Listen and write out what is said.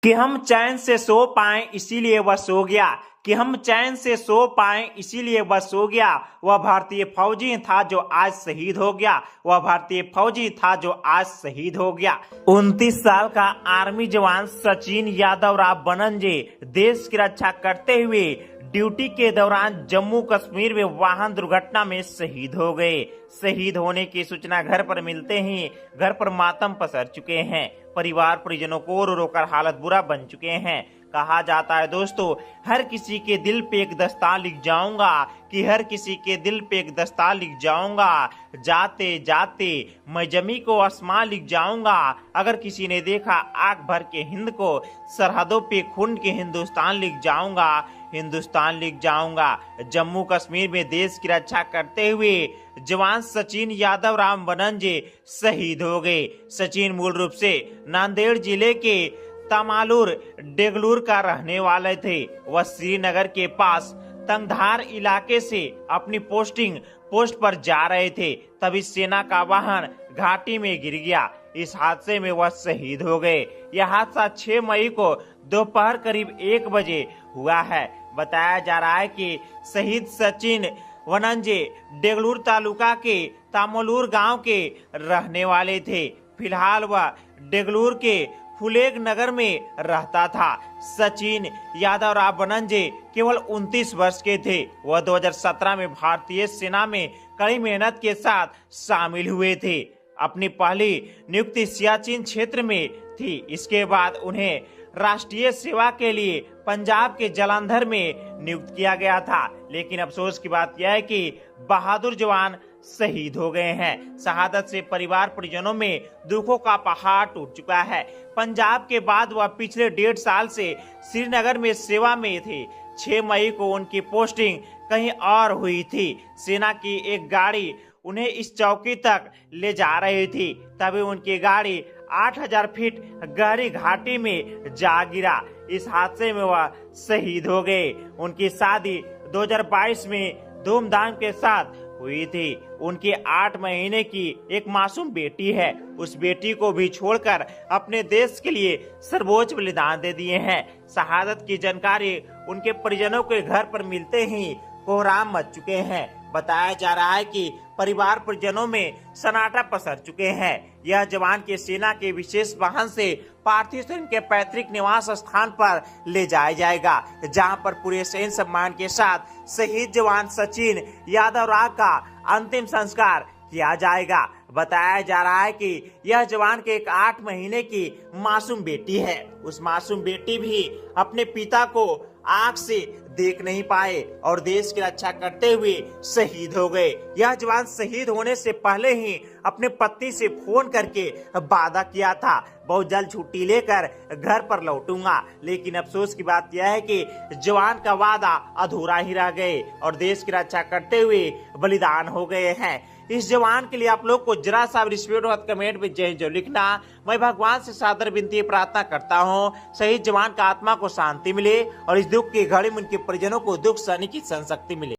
कि हम चैन से सो पाएं इसीलिए वह सो गया, कि हम चैन से सो पाएं इसीलिए वह सो गया। वह भारतीय फौजी था जो आज शहीद हो गया, वह भारतीय फौजी था जो आज शहीद हो गया। 29 साल का आर्मी जवान सचिन यादव राव बनंजे देश की रक्षा करते हुए ड्यूटी के दौरान जम्मू कश्मीर में वाहन दुर्घटना में शहीद हो गए। शहीद होने की सूचना घर पर मिलते ही घर पर मातम पसर चुके हैं। परिवार परिजनों को रो रो कर हालत बुरा बन चुके हैं। कहा जाता है दोस्तों, हर किसी के दिल पे एक दस्तार लिख जाऊंगा, कि हर किसी के दिल पे एक दस्तार लिख जाऊंगा, जाते जाते मैं जमी को आसमां लिख जाऊंगा। अगर किसी ने देखा आग भर के हिंद को, सरहदों पे खून के हिंदुस्तान लिख जाऊंगा, हिंदुस्तान लिख जाऊंगा। जम्मू कश्मीर में देश की रक्षा करते हुए जवान सचिन यादव राव बनंजे शहीद हो गए। सचिन मूल रूप से नांदेड़ जिले के तमालुर डेगलूर का रहने वाले थे। वह श्रीनगर के पास तंगधार इलाके से अपनी पोस्ट पर जा रहे थे, तभी सेना का वाहन घाटी में गिर गया। इस हादसे में वह शहीद हो गए। यह हादसा 6 मई को दोपहर करीब 1 बजे हुआ है। बताया जा रहा है कि शहीद सचिन वनंजे डेगलूर तालुका के तामलूर गांव के रहने वाले थे। फिलहाल वह डेगलूर के फुलेग नगर में रहता था। सचिन यादव राव बनंजे केवल 29 वर्ष के थे। वह 2017 में भारतीय सेना में कड़ी मेहनत के साथ शामिल हुए थे। अपनी पहली नियुक्ति सियाचिन क्षेत्र में थी। इसके बाद उन्हें राष्ट्रीय सेवा के लिए पंजाब के जालंधर में नियुक्त किया गया था। लेकिन अफसोस की बात यह है कि बहादुर जवान शहीद हो गए हैं। शहादत से परिवार परिजनों में दुखों का पहाड़ टूट चुका है। पंजाब के बाद वह पिछले 1.5 साल से श्रीनगर में सेवा में थे। 6 मई को उनकी पोस्टिंग कहीं और हुई थी। सेना की एक गाड़ी उन्हें इस चौकी तक ले जा रही थी, तभी उनकी गाड़ी 8000 फीट गहरी घाटी में जा गिरा। इस हादसे में वह शहीद हो गए। उनकी शादी 2022 में धूमधाम के साथ हुई थी। उनकी 8 महीने की एक मासूम बेटी है। उस बेटी को भी छोड़कर अपने देश के लिए सर्वोच्च बलिदान दे दिए हैं। शहादत की जानकारी उनके परिजनों के घर पर मिलते ही कोहराम मच चुके हैं। बताया जा रहा है कि परिवार परिजनों में सन्नाटा पसर चुके हैं। यह जवान के सेना के विशेष वाहन से पार्थिव शरीर के पैतृक निवास स्थान पर ले जाया जाएगा, जहां पर पूरे सैन्य सम्मान के साथ शहीद जवान सचिन यादव राव का अंतिम संस्कार किया जाएगा। बताया जा रहा है कि यह जवान के एक 8 महीने की मासूम बेटी है। उस मासूम बेटी भी अपने पिता को आंख से देख नहीं पाए और देश की रक्षा करते हुए शहीद हो गए। यह जवान शहीद होने से पहले ही अपने पत्नी से फोन करके वादा किया था, बहुत जल्द छुट्टी लेकर घर पर लौटूंगा। लेकिन अफसोस की बात यह है कि जवान का वादा अधूरा ही रह गए और देश की रक्षा करते हुए बलिदान हो गए हैं। इस जवान के लिए आप लोग को जरा सा रिस्पेक्ट और कमेंट में जय जो लिखना। मैं भगवान से सादर विनती प्रार्थना करता हूँ, शहीद जवान का आत्मा को शांति मिले और इस दुख की घड़ी में उनके परिजनों को दुख सहने की संशक्ति मिले।